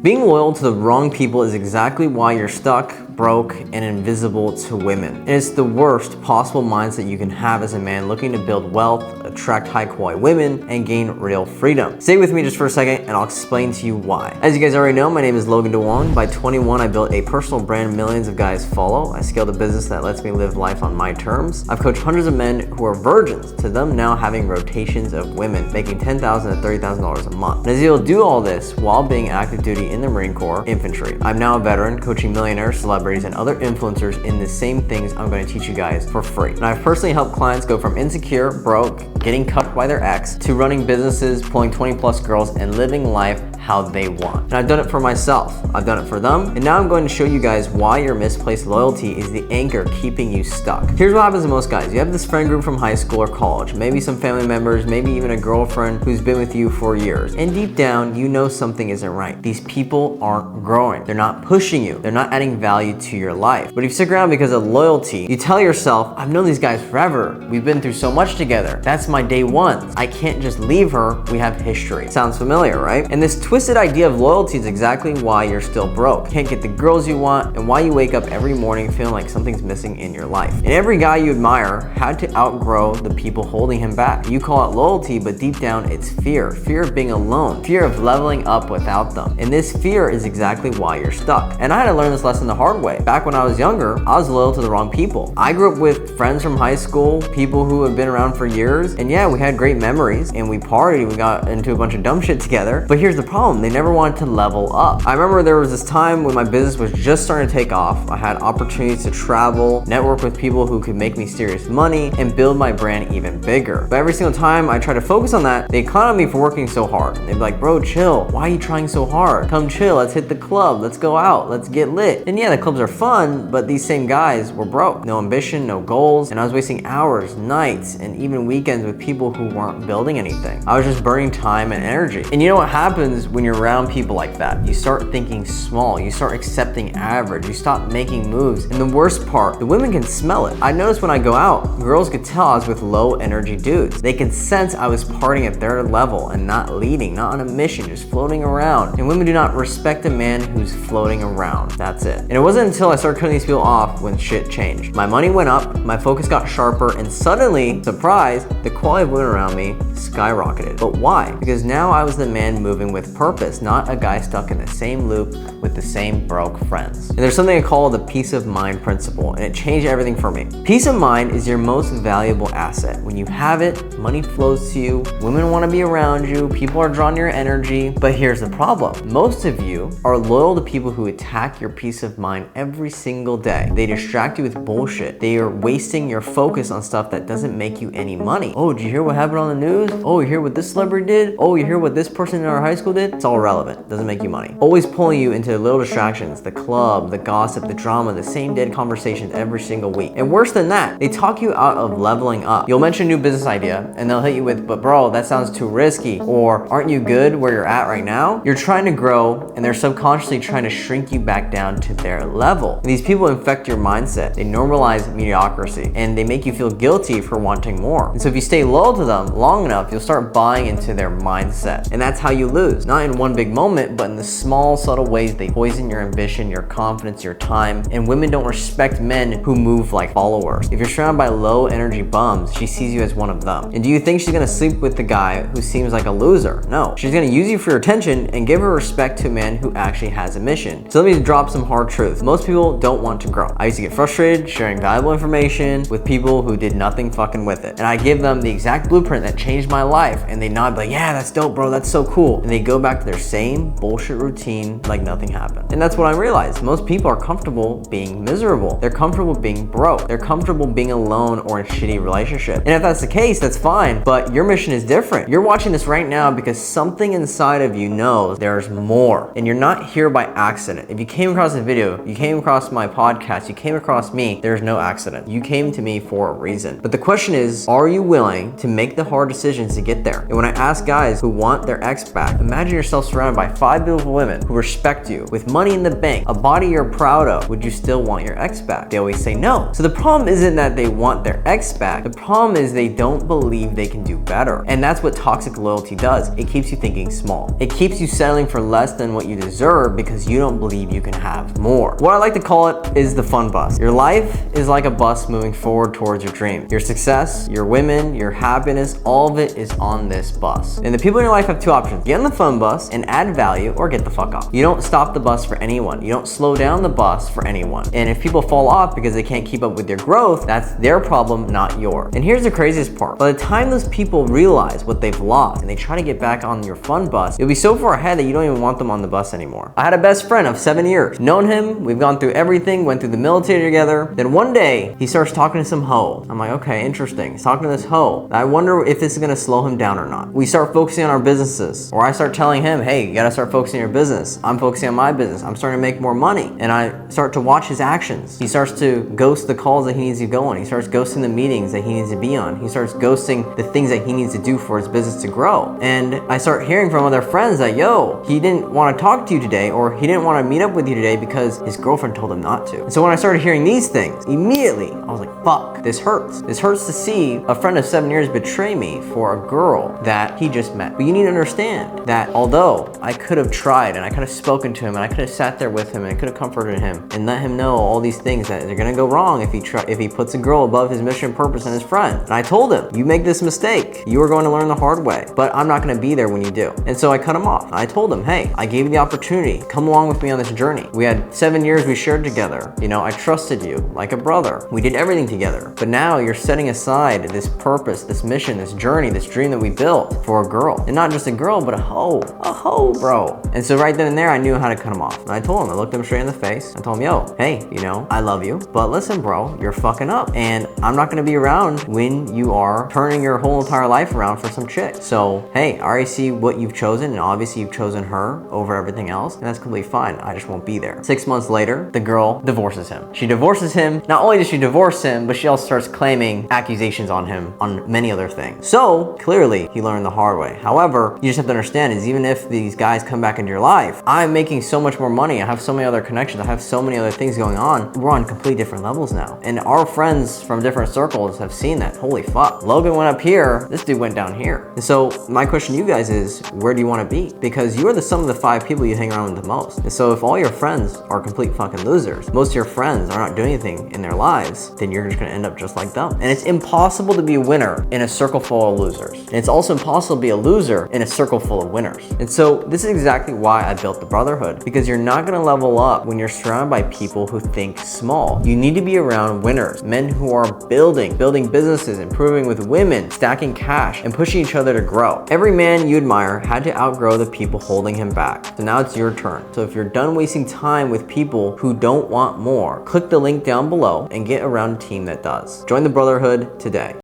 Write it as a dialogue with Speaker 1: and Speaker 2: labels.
Speaker 1: Being loyal to the wrong people is exactly why you're stuck, broke, and invisible to women. And it's the worst possible mindset you can have as a man looking to build wealth, attract high quality women, and gain real freedom. Stay with me just for a second and I'll explain to you why. As you guys already know, my name is Logan Duong. By 21, I built a personal brand millions of guys follow. I scaled a business that lets me live life on my terms. I've coached hundreds of men who are virgins to them now having rotations of women, making $10,000 to $30,000 a month. And I was able to do all this while being active duty in the Marine Corps infantry. I'm now a veteran coaching millionaires, celebrities, and other influencers in the same things I'm going to teach you guys for free. And I've personally helped clients go from insecure, broke, getting cucked by their ex, to running businesses, pulling 20+ girls, and living life how they want. And I've done it for myself. I've done it for them. And now I'm going to show you guys why your misplaced loyalty is the anchor keeping you stuck. Here's what happens to most guys. You have this friend group from high school or college, maybe some family members, maybe even a girlfriend who's been with you for years. And deep down, you know something isn't right. These people aren't growing. They're not pushing you. They're not adding value to your life. But if you stick around because of loyalty, you tell yourself, I've known these guys forever. We've been through so much together. That's my day one. I can't just leave her. We have history. Sounds familiar, right? And this twisted idea of loyalty is exactly why you're still broke. Can't get the girls you want, and why you wake up every morning feeling like something's missing in your life. And every guy you admire had to outgrow the people holding him back. You call it loyalty, but deep down it's fear. Fear of being alone. Fear of leveling up without them. And this fear is exactly why you're stuck. And I had to learn this lesson the hard way. Back when I was younger, I was loyal to the wrong people. I grew up with friends from high school, people who have been around for years, and yeah, we had great memories, and we partied, we got into a bunch of dumb shit together. But here's the problem, they never wanted to level up. I remember there was this time when my business was just starting to take off. I had opportunities to travel, network with people who could make me serious money, and build my brand even bigger. But every single time I tried to focus on that, they clowned me for working so hard. They'd be like, bro, chill. Why are you trying so hard? Come chill, let's hit the club, let's go out, let's get lit. And yeah, the clubs are fun, but these same guys were broke. No ambition, no goals, and I was wasting hours, nights, and even weekends with people who weren't building anything. I was just burning time and energy. And you know what happens when you're around people like that? You start thinking small, you start accepting average, you stop making moves. And the worst part, the women can smell it. I noticed when I go out, girls could tell I was with low energy dudes. They could sense I was partying at their level and not leading, not on a mission, just floating around. And women do not respect a man who's floating around. That's it. And it wasn't until I started cutting these people off when shit changed. My money went up, my focus got sharper, and suddenly, surprise, the quality of women around me skyrocketed. But why? Because now I was the man moving with purpose, not a guy stuck in the same loop with the same broke friends. And there's something I call the peace of mind principle, and it changed everything for me. Peace of mind is your most valuable asset. When you have it, money flows to you, women want to be around you, people are drawn to your energy. But here's the problem. Most of you are loyal to people who attack your peace of mind every single day. They distract you with bullshit. They are wasting your focus on stuff that doesn't make you any money. Oh, did you hear what happened on the news? Oh, you hear what this celebrity did? Oh, you hear what this person in our high school did? It's all relevant. Doesn't make you money. Always pulling you into little distractions, the club, the gossip, the drama, the same dead conversations every single week. And worse than that, they talk you out of leveling up. You'll mention a new business idea and they'll hit you with, but bro, that sounds too risky. Or aren't you good where you're at right now? You're trying to grow and they're subconsciously trying to shrink you back down to their level. And these people infect your mindset. They normalize mediocrity and they make you feel guilty for wanting more. And so if you stay loyal to them long enough, you'll start buying into their mindset. And that's how you lose. Not in one big moment, but in the small, subtle ways they poison your ambition, your confidence, your time. And women don't respect men who move like followers. If you're surrounded by low energy bums, she sees you as one of them. And do you think she's gonna sleep with the guy who seems like a loser? No. She's gonna use you for your attention and give her respect to a man who actually has a mission. So let me drop some hard truth. Most people don't want to grow. I used to get frustrated sharing valuable information with people who did nothing fucking with it. And I give them the exact blueprint that changed my life. And they nod like, yeah, that's dope, bro. That's so cool. And they go back to their same bullshit routine like nothing happened. And that's what I realized. Most people are comfortable being miserable. They're comfortable being broke. They're comfortable being alone or in a shitty relationship. And if that's the case, that's fine. But your mission is different. You're watching this right now because something inside of you knows there's more. And you're not here by accident. If you came across a video, you came across my podcast, you came across me, there's no accident. You came to me for a reason. But the question is, are you willing to make the hard decisions to get there? And when I ask guys who want their ex back, imagine yourself surrounded by 5 beautiful women who respect you, with money in the bank, a body you're proud of, would you still want your ex back? They always say no. So the problem isn't that they want their ex back. The problem is they don't believe they can do better. And that's what toxic loyalty does. It keeps you thinking small. It keeps you settling for less than what you deserve because you don't believe you can have more. What I like to call it is the fun bus. Your life is like a bus moving forward towards your dream. Your success, your women, your happiness, all of it is on this bus. And the people in your life have 2 options. Get on the fun bus and add value, or get the fuck off. You don't stop the bus for anyone. You don't slow down the bus for anyone. And if people fall off because they can't keep up with your growth, that's their problem, not yours. And here's the craziest part. By the time those people realize what they've lost and they try to get back on your fun bus, you'll be so far ahead that you don't even want them on the bus anymore. I had a best friend of 7 years. Known him, we've gone through everything, went through the military together. Then one day, he starts talking to some hoe. I'm like, okay, interesting. He's talking to this hoe. I wonder if this is gonna slow him down or not. We start focusing on our businesses. Or I start telling him, hey, you gotta start focusing on your business. I'm focusing on my business. I'm starting to make more money. And I start to watch his actions. He starts to ghost the calls that he needs to go on. He starts ghosting the meetings that he needs to be on. He starts ghosting the things that he needs to do for his business to grow. And I start hearing from other friends that, yo, he didn't want to talk to you today, or he didn't want to meet up with you today because his girlfriend told him not to. And so when I started hearing these things, immediately I was like, fuck, this hurts. This hurts to see a friend of 7 years betray me for a girl that he just met. But you need to understand that although I could have tried and I could have spoken to him and I could have sat there with him and I could have comforted him and let him know all these things that are gonna go wrong if he puts a girl above his mission, purpose, and his friend. And I told him, you make this mistake, you are going to learn the hard way, but I'm not gonna be there when you do. And so I cut him off. I told him, hey, I gave you the opportunity, come along with me on this journey. We had 7 years we shared together. You know, I trusted you like a brother. We did everything together. But now you're setting aside this purpose, this mission, this journey, this dream that we built for a girl. And not just a girl, but a hoe, bro. And so right then and there, I knew how to cut him off. And I told him, I looked him straight in the face. I told him, yo, hey, you know, I love you, but listen, bro, you're fucking up. And I'm not gonna be around when you are turning your whole entire life around for some chick. So, hey, I already see what you've chosen, and obviously you've chosen her over everything else, and that's completely fine. I just won't be there. 6 months later, the girl divorces him. She divorces him. Not only does she divorce him, but she also starts claiming accusations on him on many other things. So, clearly, he learned the hard way. However, you just have to understand is even if these guys come back into your life, I'm making so much more money. I have so many other connections. I have so many other things going on. We're on completely different levels now. And our friends from different circles have seen that. Holy fuck. Logan went up here, this dude went down here. And so my question to you guys is, where do you want to be? Because you are the sum of the 5 people you hang around with the most. And so if all your friends are complete fucking losers, most of your friends are not doing anything in their lives, then you're just gonna end up just like them. And it's impossible to be a winner in a circle full of losers. And it's also impossible to be a loser in a circle full of winners. And so this is exactly why I built the Brotherhood, because you're not gonna level up when you're surrounded by people who think small. You need to be around winners, men who are building businesses, improving with women, stacking cash, and pushing each other to grow. Every man you admire had to outgrow the people holding him back. So now it's your turn. So if you're done wasting time with people who don't want more, click the link down below and get around a team that does. Join the Brotherhood today.